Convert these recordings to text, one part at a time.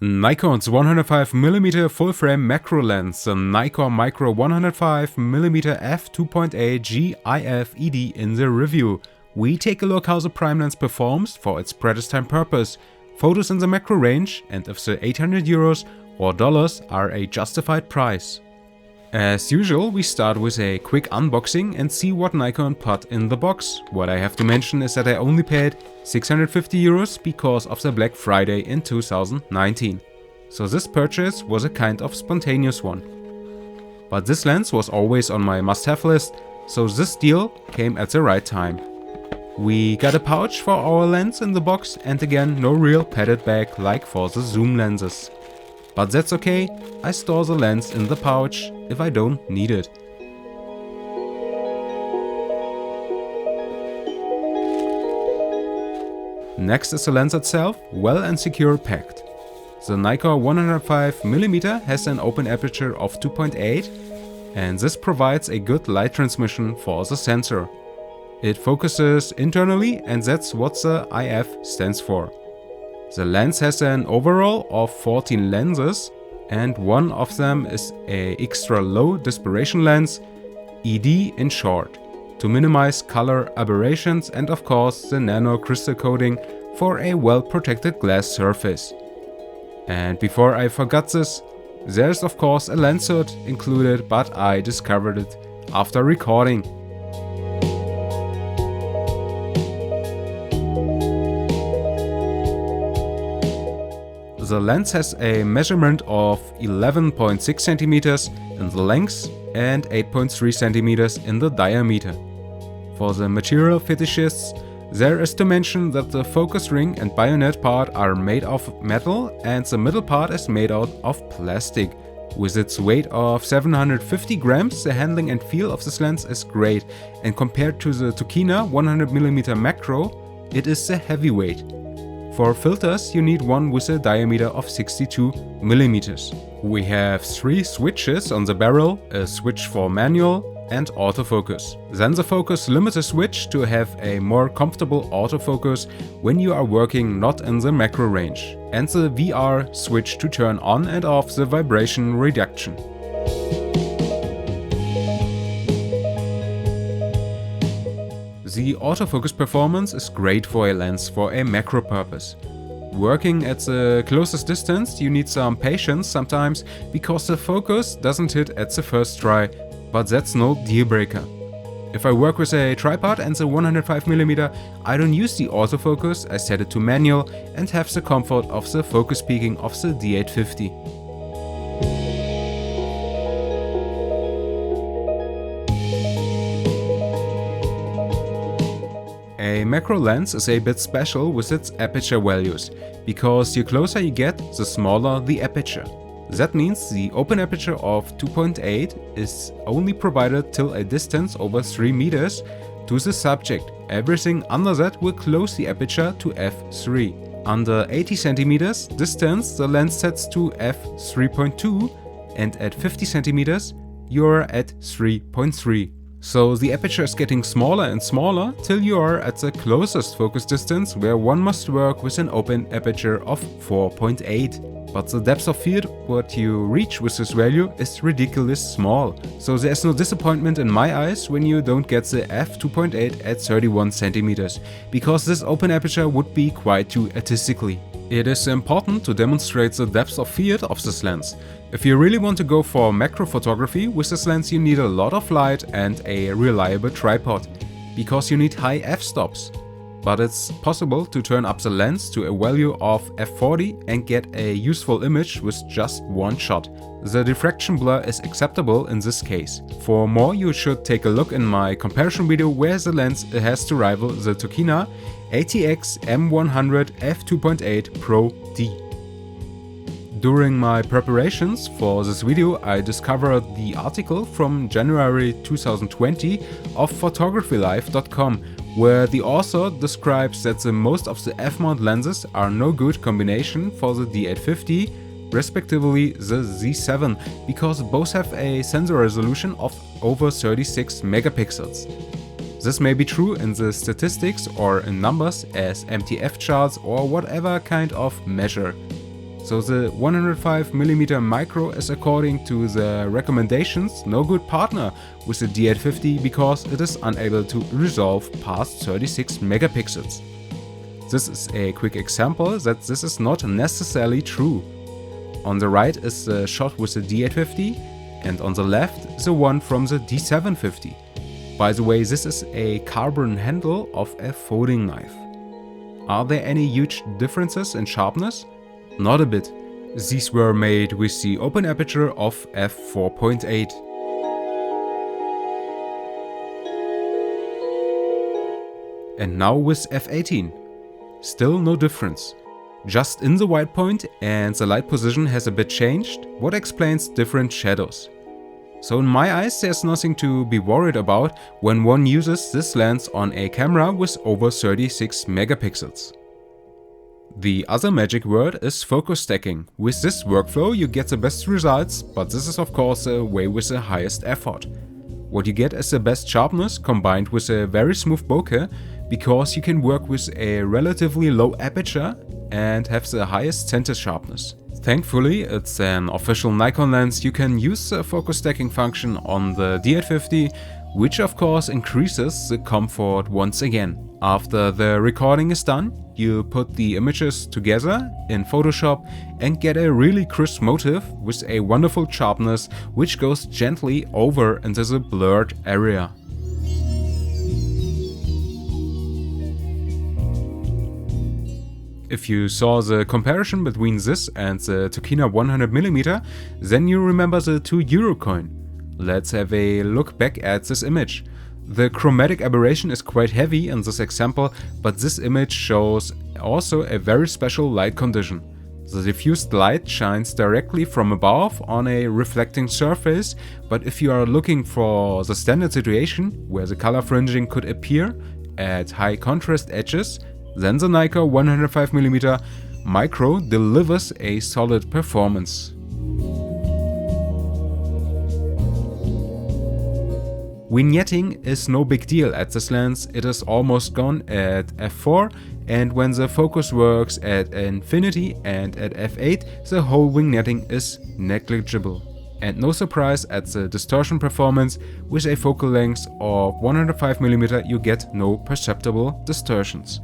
Nikon's 105mm full-frame macro lens, the Nikkor Micro 105mm f2.8 GIF ED in the review. We take a look how the prime lens performs for its predestine purpose, photos in the macro range, and if the €800 or dollars are a justified price. As usual, we start with a quick unboxing and see what Nikon put in the box. What I have to mention is that I only paid €650 because of the Black Friday in 2019. So this purchase was a kind of spontaneous one. But this lens was always on my must-have list, so this deal came at the right time. We got a pouch for our lens in the box and again no real padded bag like for the zoom lenses. But that's okay, I store the lens in the pouch if I don't need it. Next is the lens itself, well and secure packed. The Nikkor 105mm has an open aperture of 2.8 and this provides a good light transmission for the sensor. It focuses internally and that's what the IF stands for. The lens has an overall of 14 lenses and one of them is a extra low dispersion lens, ED in short, to minimize color aberrations and of course the nano crystal coating for a well protected glass surface. And before I forgot this, there's of course a lens hood included, but I discovered it after recording. The lens has a measurement of 11.6 centimeters in the length and 8.3 centimeters in the diameter. For the material fetishists, there is to mention that the focus ring and bayonet part are made of metal and the middle part is made out of plastic. With its weight of 750 grams, the handling and feel of this lens is great, and compared to the Tokina 100mm macro, it is a heavyweight. For filters, you need one with a diameter of 62mm. We have 3 switches on the barrel, a switch for manual and autofocus. Then the focus limiter switch to have a more comfortable autofocus when you are working not in the macro range. And the VR switch to turn on and off the vibration reduction. The autofocus performance is great for a lens for a macro purpose. Working at the closest distance you need some patience sometimes because the focus doesn't hit at the first try, but that's no deal breaker. If I work with a tripod and the 105mm, I don't use the autofocus, I set it to manual and have the comfort of the focus peaking of the D850. A macro lens is a bit special with its aperture values, because the closer you get, the smaller the aperture. That means the open aperture of 2.8 is only provided till a distance over 3 meters to the subject. Everything under that will close the aperture to f3. Under 80 centimeters distance, the lens sets to f3.2 and at 50 centimeters you're at 3.3. So the aperture is getting smaller and smaller till you are at the closest focus distance where one must work with an open aperture of 4.8. But the depth of field what you reach with this value is ridiculously small. So there's no disappointment in my eyes when you don't get the f2.8 at 31 centimeters, because this open aperture would be quite too artistically. It is important to demonstrate the depth of field of this lens. If you really want to go for macro photography with this lens, you need a lot of light and a reliable tripod, because you need high f-stops. But it's possible to turn up the lens to a value of f40 and get a useful image with just one shot. The diffraction blur is acceptable in this case. For more, you should take a look in my comparison video where the lens has to rival the Tokina ATX M100 f2.8 Pro D. During my preparations for this video, I discovered the article from January 2020 of photographylife.com, where the author describes that the most of the f-mount lenses are no good combination for the D850, respectively the Z7, because both have a sensor resolution of over 36 megapixels. This may be true in the statistics or in numbers as MTF charts or whatever kind of measure. So the 105mm micro is, according to the recommendations, no good partner with the D850 because it is unable to resolve past 36 megapixels. This is a quick example that this is not necessarily true. On the right is the shot with the D850 and on the left the one from the D750. By the way, this is a carbon handle of a folding knife. Are there any huge differences in sharpness? Not a bit. These were made with the open aperture of f4.8. And now with f18. Still no difference. Just in the white point and the light position has a bit changed, what explains different shadows. So in my eyes there's nothing to be worried about when one uses this lens on a camera with over 36 megapixels. The other magic word is focus stacking. With this workflow you get the best results, but this is of course the way with the highest effort. What you get is the best sharpness combined with a very smooth bokeh, because you can work with a relatively low aperture and have the highest center sharpness. Thankfully, it's an official Nikon lens. You can use the focus stacking function on the D850, which of course increases the comfort once again. After the recording is done, you put the images together in Photoshop and get a really crisp motif with a wonderful sharpness which goes gently over into the blurred area. If you saw the comparison between this and the Tokina 100mm, then you remember the €2 coin. Let's have a look back at this image. The chromatic aberration is quite heavy in this example, but this image shows also a very special light condition. The diffused light shines directly from above on a reflecting surface, but if you are looking for the standard situation where the color fringing could appear at high contrast edges, then the Nikkor 105mm micro delivers a solid performance. Vignetting is no big deal at this lens, it is almost gone at f4, and when the focus works at infinity and at f8, the whole vignetting is negligible. And no surprise at the distortion performance, with a focal length of 105mm you get no perceptible distortions.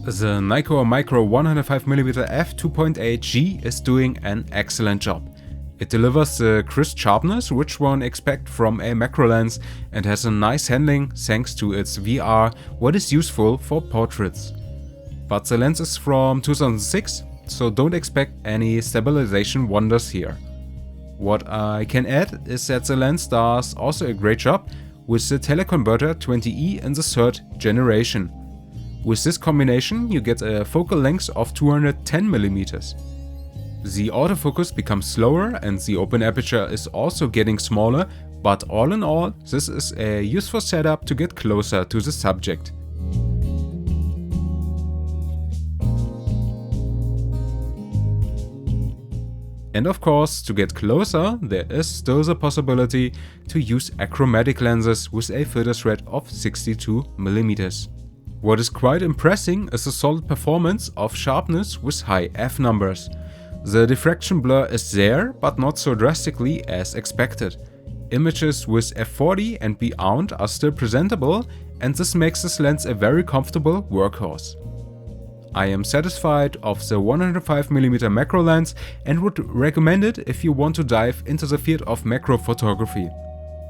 The Nikkor Micro 105mm f2.8G is doing an excellent job. It delivers the crisp sharpness which one expects from a macro lens and has a nice handling thanks to its VR, what is useful for portraits. But the lens is from 2006, so don't expect any stabilization wonders here. What I can add is that the lens does also a great job with the teleconverter 20E in the 3rd generation. With this combination you get a focal length of 210mm. The autofocus becomes slower and the open aperture is also getting smaller, but all in all this is a useful setup to get closer to the subject. And of course, to get closer, there is still the possibility to use achromatic lenses with a filter thread of 62mm. What is quite impressive is the solid performance of sharpness with high f numbers. The diffraction blur is there, but not so drastically as expected. Images with f40 and beyond are still presentable, and this makes this lens a very comfortable workhorse. I am satisfied of the 105mm macro lens and would recommend it if you want to dive into the field of macro photography.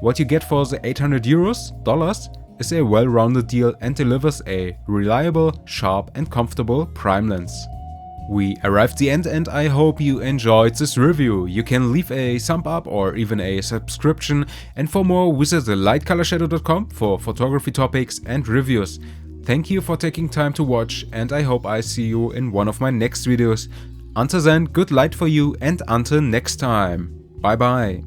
What you get for the $800 is a well-rounded deal and delivers a reliable, sharp and comfortable prime lens. We arrived at the end and I hope you enjoyed this review. You can leave a thumb up or even a subscription, and for more visit the Lightcolorshadow.com for photography topics and reviews. Thank you for taking time to watch and I hope I see you in one of my next videos. Until then, good light for you and until next time. Bye bye.